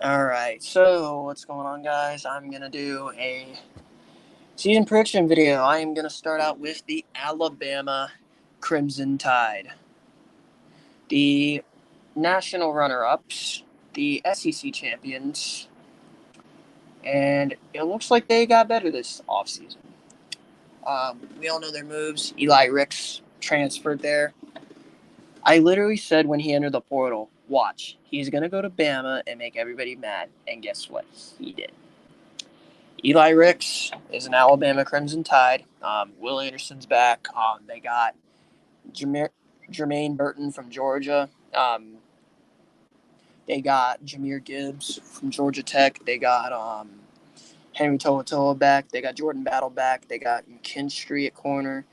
Alright, so what's going on, guys? I'm going to do a season prediction video. I am going to start out with the Alabama Crimson Tide. The national runner ups, the SEC champions, and it looks like they got better this offseason. We all know their moves. Eli Ricks transferred there. I literally said when he entered the portal, watch, he's going to go to Bama and make everybody mad. And guess what? He did. Eli Ricks is an Alabama Crimson Tide. Will Anderson's back. They got Jermaine Burton from Georgia. They got Jahmyr Gibbs from Georgia Tech. They got Henry To'oTo'o back. They got Jordan Battle back. They got McKinstry at corner.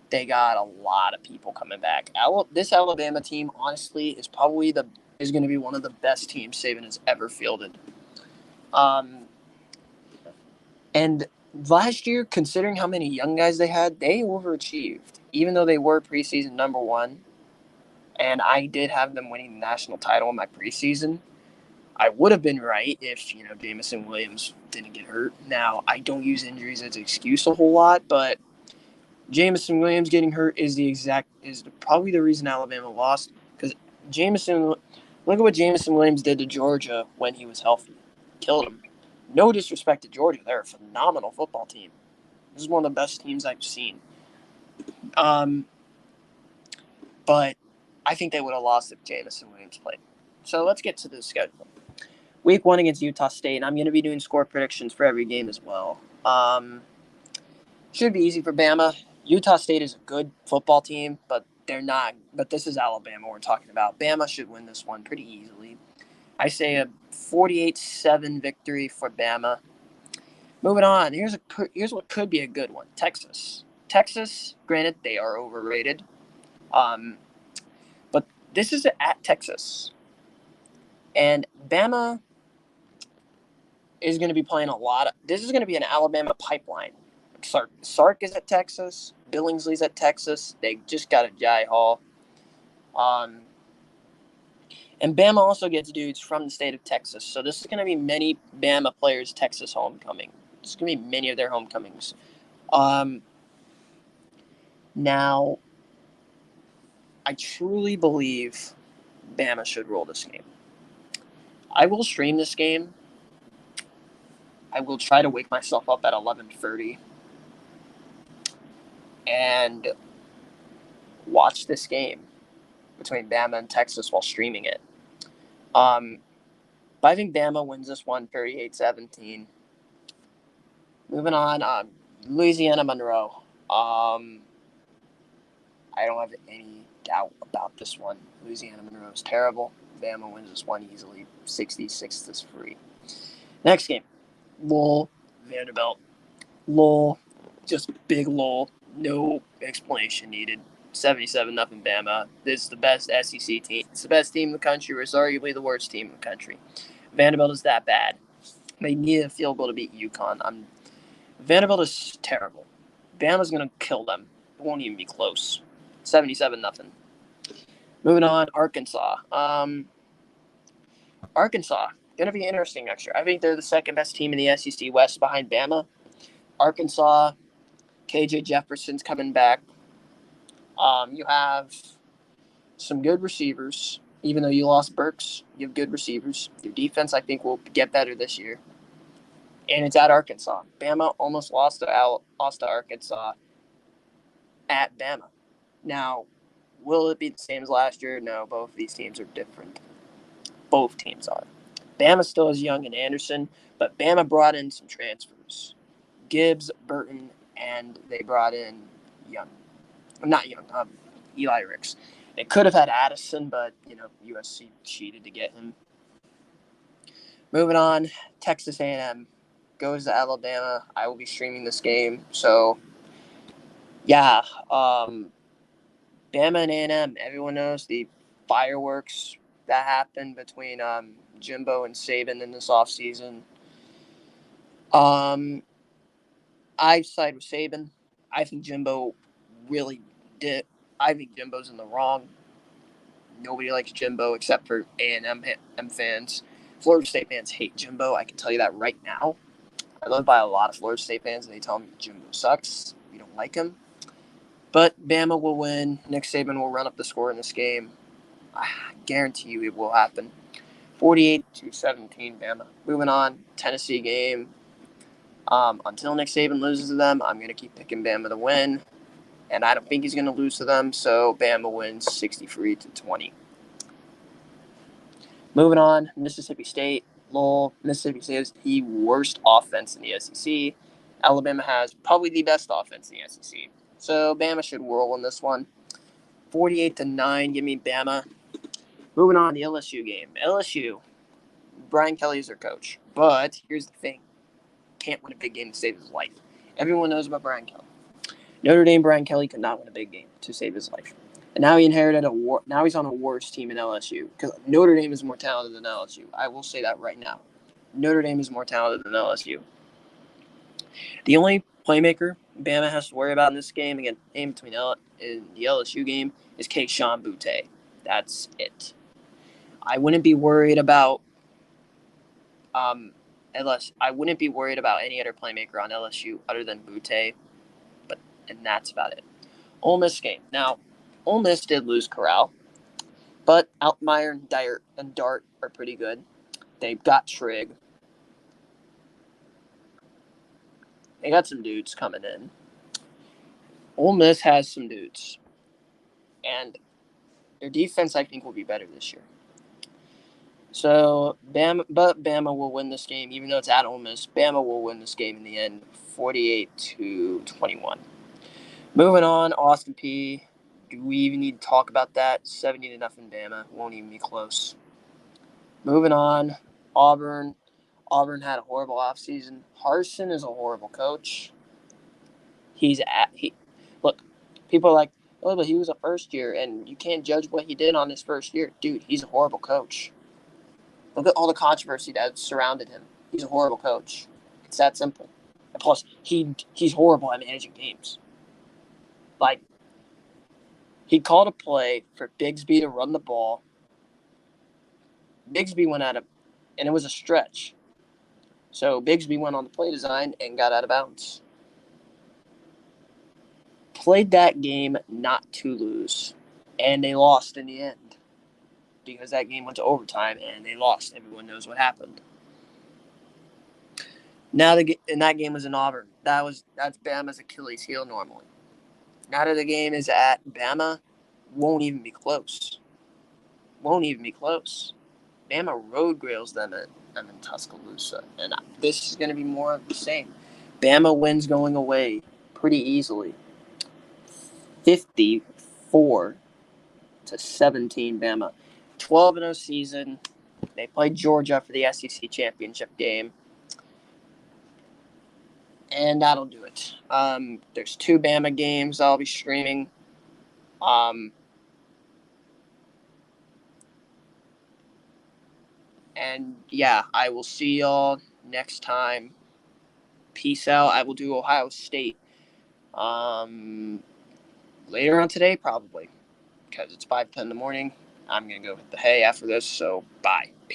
They got a lot of people coming back. This Alabama team, honestly, is going to be one of the best teams Saban has ever fielded. And last year, considering how many young guys they had, they overachieved. Even though they were preseason number one, and I did have them winning the national title in my preseason, I would have been right if Jameson Williams didn't get hurt. Now I don't use injuries as an excuse a whole lot, but Jameson Williams getting hurt is probably the reason Alabama lost. Because look at what Jameson Williams did to Georgia when he was healthy, killed him. No disrespect to Georgia, they're a phenomenal football team. This is one of the best teams I've seen. But I think they would have lost if Jameson Williams played. So let's get to the schedule. Week 1 against Utah State, and I'm going to be doing score predictions for every game as well. Should be easy for Bama. Utah State is a good football team, but they're not. But this is Alabama we're talking about. Bama should win this one pretty easily. I say a 48-7 victory for Bama. Moving on, here's what could be a good one. Texas, granted, they are overrated. But this is at Texas. And Bama is going to be playing this is going to be an Alabama pipeline. Sark is at Texas. Billingsley's at Texas. They just got a Jai Hall. And Bama also gets dudes from the state of Texas. So this is going to be many Bama players' Texas homecoming. It's going to be many of their homecomings. Now, I truly believe Bama should roll this game. I will stream this game. I will try to wake myself up at 11:30 and watch this game between Bama and Texas while streaming it. But I think Bama wins this one 38-17. Moving on, Louisiana Monroe. I don't have any doubt about this one. Louisiana Monroe is terrible. Bama wins this one easily, 66-3. Next game, Lowell Vanderbilt. Lowell, just big Lowell. No explanation needed. 77-0 Bama. This is the best SEC team. It's the best team in the country, or it's arguably the worst team in the country. Vanderbilt is that bad. They need a field goal to beat UConn. Vanderbilt is terrible. Bama's going to kill them. It won't even be close. 77-0. Moving on, Arkansas. Arkansas, going to be interesting next year. I think they're the second best team in the SEC West behind Bama. Arkansas, KJ Jefferson's coming back. You have some good receivers. Even though you lost Burks, you have good receivers. Your defense, I think, will get better this year. And it's at Arkansas. Bama almost lost to Arkansas at Bama. Now, will it be the same as last year? No, both of these teams are different. Both teams are. Bama still is Young and Anderson, but Bama brought in some transfers. Gibbs, Burton, and they brought in Eli Ricks. They could have had Addison, but, USC cheated to get him. Moving on, Texas A&M goes to Alabama. I will be streaming this game. So, yeah, Bama and A&M, everyone knows the fireworks that happened between Jimbo and Saban in this offseason. I side with Saban. I think Jimbo really did. I think Jimbo's in the wrong. Nobody likes Jimbo except for A&M fans. Florida State fans hate Jimbo. I can tell you that right now. I live by a lot of Florida State fans, and they tell me Jimbo sucks. We don't like him. But Bama will win. Nick Saban will run up the score in this game. I guarantee you it will happen. 48-17, Bama. Moving on, Tennessee game. Until Nick Saban loses to them, I'm going to keep picking Bama to win. And I don't think he's going to lose to them, so Bama wins 63-20. Moving on, Mississippi State. Lowell. Mississippi State is the worst offense in the SEC. Alabama has probably the best offense in the SEC. So Bama should whirl in this one. 48-9, give me Bama. Moving on, the LSU game. LSU, Brian Kelly is their coach. But here's the thing. Can't win a big game to save his life. Everyone knows about Brian Kelly. Notre Dame, Brian Kelly could not win a big game to save his life. And now he inherited now he's on a worse team in LSU. Because Notre Dame is more talented than LSU. I will say that right now. Notre Dame is more talented than LSU. The only playmaker Bama has to worry about in this game, again, in between in the LSU game, is Kayshon Boutte. That's it. I wouldn't be worried about I wouldn't be worried about any other playmaker on LSU other than Boutte, and that's about it. Ole Miss game. Now, Ole Miss did lose Corral, but Altmaier and Dart are pretty good. They've got Trigg. They got some dudes coming in. Ole Miss has some dudes, and their defense, I think, will be better this year. So, Bama will win this game, even though it's at Ole Miss. Bama will win this game in the end, 48-21. Moving on, Austin Peay. Do we even need to talk about that? 70-0 Bama. Won't even be close. Moving on, Auburn. Auburn had a horrible offseason. Harsin is a horrible coach. Look, people are like, oh, but he was a first year, and you can't judge what he did on his first year. Dude, he's a horrible coach. Look at all the controversy that surrounded him. He's a horrible coach. It's that simple. And plus, he's horrible at managing games. Like, he called a play for Bigsby to run the ball. Bigsby went at him, and it was a stretch. So Bigsby went on the play design and got out of bounds. Played that game not to lose, and they lost in the end because that game went to overtime and they lost. Everyone knows what happened. And that game was in Auburn. That's Bama's Achilles heel normally. Now that the game is at Bama, won't even be close. Bama road grails them in Tuscaloosa, and this is going to be more of the same. Bama wins going away pretty easily. 54-17 Bama. 12-0 season. They played Georgia for the SEC championship game. And that'll do it. There's 2 Bama games I'll be streaming. And yeah, I will see y'all next time. Peace out. I will do Ohio State later on today, probably, because it's 5:10 in the morning. I'm going to go hit the hay after this, so bye.